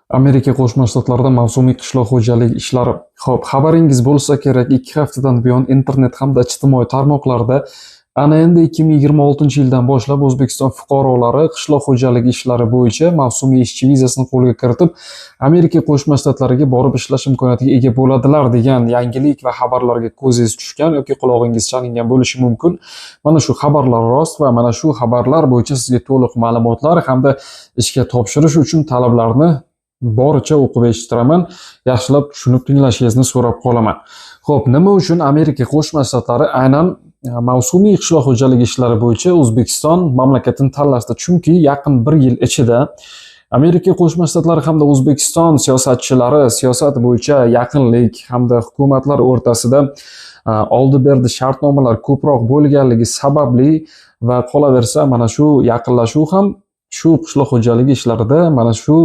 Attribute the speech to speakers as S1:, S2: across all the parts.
S1: Amerika Qo'shma Shtatlarida mavsumiy qishloq xo'jaligi ishlari. Xo'p, xabaringiz bo'lsa kerak, 2 haftadan buyon internet hamda ijtimoiy tarmoqlarda ana endi 2026-yildan boshlab O'zbekiston fuqarolari qishloq xo'jaligi ishlari bo'yicha mavsumiy ishchi vizasini qo'lga kiritib, Amerika Qo'shma Shtatlariga borib ishlash imkoniyatiga ega bo'ladilar degan yangilik va xabarlarga ko'zingiz tushgan yoki qulog'ingiz chalingan bo'lishi mumkin. Mana shu xabarlar rost va mana shu xabarlar bo'yicha sizga to'liq ma'lumotlar hamda ishga topshirish uchun talablarni boricha o'qib eshittiraman. Yaxshilab tushunib tinglashingizni so'rab qolaman. Xo'p, nima uchun Amerika Qo'shma Shtatlari aynan mavsumiy qishloq xo'jaligi ishlari bo'yicha O'zbekiston mamlakatini tanlashdi? Chunki yaqin 1 yil ichida Amerika Qo'shma Shtatlari hamda O'zbekiston siyosatchilari siyosat bo'yicha yaqinlik hamda hukumatlar o'rtasida oldi-berdi shartnomalar ko'proq bo'lganligi sababli va qolaversa mana shu yaqinlashuv ham shu qishloq xo'jaligi ishlarida mana shu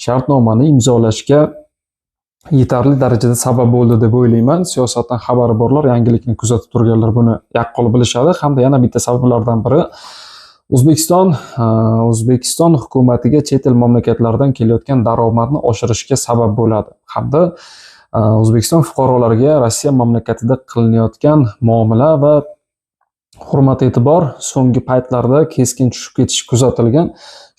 S1: shartnomani imzolashga yetarli darajada sabab bo'ldi deb o'ylayman. Siyosatdan xabari borlar, yangilikni kuzatib turganlar buni yaqqol bilishadi. Hamda yana bitta sabablardan biri O'zbekiston hukumatiga chet el mamlakatlaridan kelayotgan daromadni oshirishga sabab bo'ladi. Hamda O'zbekiston fuqarolariga Rossiya mamlakatida qilinayotgan muomala va hurmat e'tibor so'nggi paytlarda keskin tushib ketishi kuzatilgan.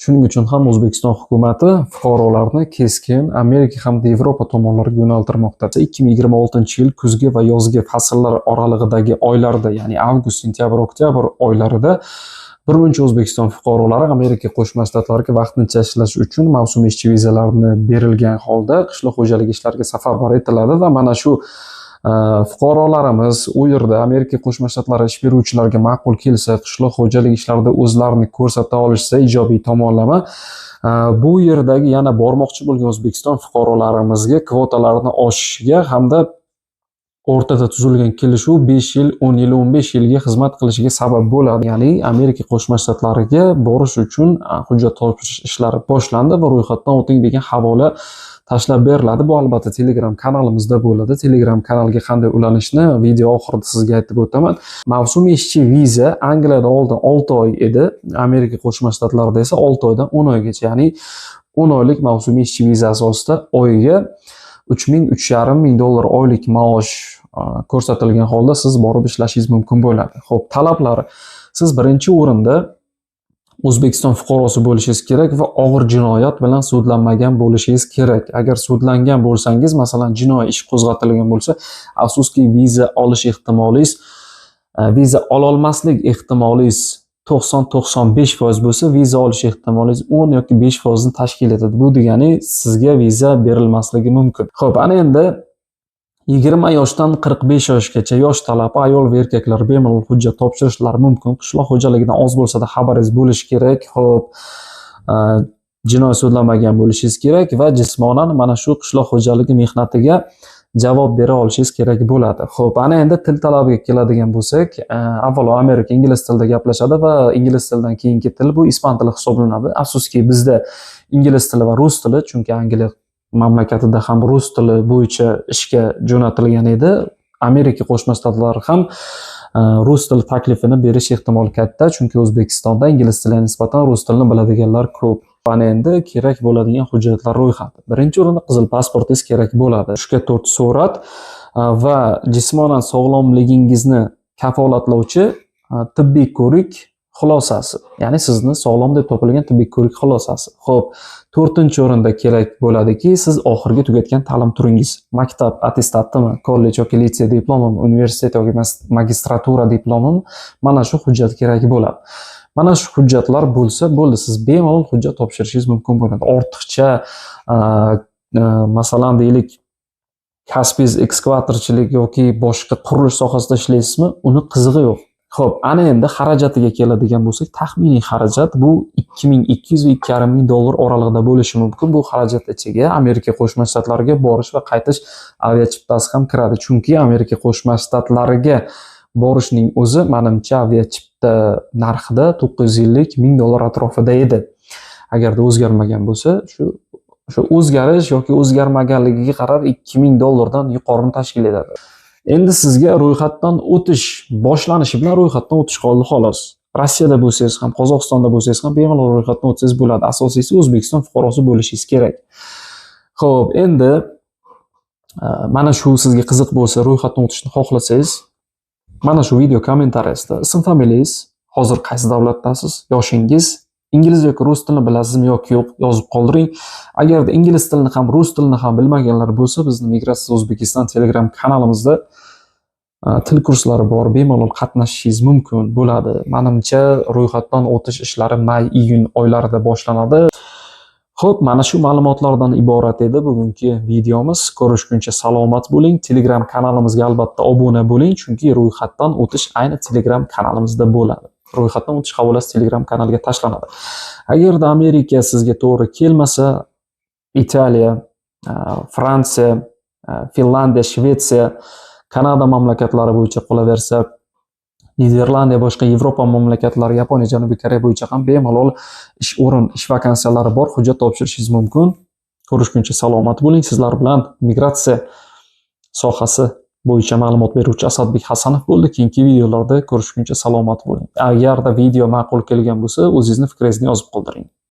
S1: Shuning uchun ham O'zbekiston hukumati fuqarolarni keskin Amerika hamda Yevropa tomonlariga yo'naltirmoqda. 2026-yil kuzgi va yozgi fasllar oralig'idagi oylarda, ya'ni avgust, sentyabr, oktyabr oylarida birmuncha O'zbekiston fuqarolari Amerika Qo'shma Shtatlariga vaqtincha ishlash uchun mavsumiy ishchi vizalarini berilgan holda qishloq xo'jaligi ishlariga safarbar etiladi va mana shu fuqarolarimiz u yerda Amerika Qo'shma Shtatlari ish beruvchilariga ma'qul kelsa, qishloq xo'jaligi ishlarida o'zlarini ko'rsata olishsa ijobiy tomonlama, bu yerdagi yana bormoqchi bo'lgan O'zbekiston fuqarolarimizga kvotalarni oshishiga hamda o'rtada tuzilgan kelishuv 5 yil, 10 yil, 15 yilga xizmat qilishiga sabab bo'ladi. Ya'ni Amerika Qo'shma Shtatlariga borish uchun hujjat topshirish ishlari boshlandi va ro'yxatdan o'ting degan havola tashlab beriladi. Bu albatta Telegram kanalimizda bo'ladi. Telegram kanalga qanday ulanishni video oxirida sizga aytib o'taman. Mavsumiy ishchi viza Angliyada oldin 6 oy edi, Amerika Qo'shma Shtatlarida esa 6 oydan 10 oygacha, ya'ni 10 oylik mavsumiy ishchi viza asosida oyiga $3,500 oylik maosh ko'rsatilgan holda siz borib ishlashingiz mumkin bo'ladi. Xo'p, talablari: siz birinchi o'rinda O'zbekiston fuqarosi bo'lishingiz kerak va og'ir jinoyat bilan sudlanmagan bo'lishingiz kerak. Agar sudlangan bo'lsangiz, masalan, jinoiy ish qo'zg'atilgan bo'lsa, afsuski viza olish ehtimolingiz, viza ololmaslik ehtimolingiz 90-95% bo'lsa, viza olish ehtimolingiz 10 yoki 5% ni tashkil etadi. Bu degani sizga viza berilmasligi mumkin. Xo'p, ana endi 20 yoshdan 45 yoshgacha yosh talab ayol va erkaklar bemalol hujjat topshirishlari mumkin. Qishloq xo'jaligidan oz bo'lsa-da xabaringiz bo'lishi kerak. Xo'p, jinoiy sudlanmagan bo'lishingiz kerak va jismonan mana shu qishloq xo'jaligi mehnatiga javob bera olishingiz kerak bo'ladi. Xo'p, ana endi til talabiga keladigan bo'lsak, avvalo Amerika ingliz tilida gaplashadi va ingliz tilidan keyingi til bu ispan tili hisoblanadi. Afsuski bizda ingliz tili va rus tili, chunki Angliya mamlakatida ham rus tili bo'yicha ishga jo'natilgan edi. Amerika Qo'shma Shtatlari ham rus tili taklifini berish ehtimoli katta, chunki O'zbekistonda ingliz tiliga nisbatan rus tilini biladiganlar ko'p. Mana endi kerak bo'ladigan hujjatlar ro'yxati. Birinchi o'rinda qizil pasportingiz kerak bo'ladi. 3x4 surat va jismonan sog'lomligingizni kafolatlovchi tibbiy ko'rik xulosasi, ya'ni sizni sog'lom deb topilgan tibbiy ko'rik xulosasi. Xo'p, 4-o'rinda kerak bo'ladiki, siz oxirgi tugatgan ta'lim turingiz, maktab attestatimi, kollej yoki litsey diplomimi, universitet yoki magistratura diplomimi, mana shu hujjat kerak bo'ladi. Mana shu hujjatlar bo'lsa, bo'ldi, siz bemalol hujjat topshirishingiz mumkin bo'ladi. Ortiqcha masalan deylik, kasbingiz ekskavatorchilik yoki boshqa qurilish sohasida ishlaysizmi, uni qizig'i yo'q. Xo'p, ana endi xarajatiga keladigan bo'lsak, taxminiy xarajat bu $2,200 va $2,500 oralig'ida bo'lishi mumkin. Bu xarajat ichiga Amerika Qo'shma Shtatlariga borish va qaytish aviachiptasi ham kiradi. Chunki Amerika Qo'shma Shtatlariga borishning o'zi menimcha aviachipta narxida $950,000 atrofida edi. Agarda o'zgarmagan bo'lsa, shu o'zgarish yoki o'zgarmaganligiga qarab $2,000 dan yuqorini tashkil etadi. Endi sizga ro'yxatdan o'tish boshlanishi bilan ro'yxatdan o'tish qoldi xolos. Rossiyada bo'lsangiz ham, Qozog'istonda bo'lsangiz ham bemalol ro'yxatdan o'tsangiz bo'ladi. Asosiysi O'zbekiston fuqarosi bo'lishingiz kerak. Xo'p, endi mana shu sizga qiziq bo'lsa, ro'yxatdan o'tishni xohlasangiz, mana shu video kommentariyasida ism familiyangiz, hozir qaysi davlatdasiz, yoshingiz, ingliz yoki rus tilini bilasizmi yoki yo'q yozib qoldiring. Agarda ingliz tilini ham, rus tilini ham bilmaganlar bo'lsa, bizni Migratsiya O'zbekiston Telegram kanalimizda til kurslari bor, bemalol qatnashishingiz mumkin bo'ladi. Menimcha ro'yxatdan o'tish ishlari may-iyun oylarida boshlanadi. Xo'p, mana shu ma'lumotlardan iborat edi bugungi videomiz. Ko'rishguncha salomat bo'ling. Telegram kanalimizga albatta obuna bo'ling, chunki ro'yxatdan o'tish ayni Telegram kanalimizda bo'ladi. Ro'yxatdan o'tish havolasi Telegram kanaliga tashlanadi. Agarda Amerika sizga to'g'ri kelmasa, Italiya, Fransiya, Finlandiya, Shvetsiya, Kanada mamlakatlari bo'yicha qolaversa, Niderlandiya, boshqa Yevropa mamlakatlari, Yaponiya, Janubiy Koreya bo'yicha ham bemalol ish vakansiyalari bor, hujjat topshirishingiz mumkin. Ko'rishguncha salomat bo'ling. Sizlar bilan migratsiya sohasi bo'yicha ma'lumot beruvchi Asadbek Hasanov bo'ldi. Keyingi videolarda ko'rishguncha salomat bo'ling. Agarda video ma'qul kelgan bo'lsa, o'zingizni fikringizni yozib qoldiring.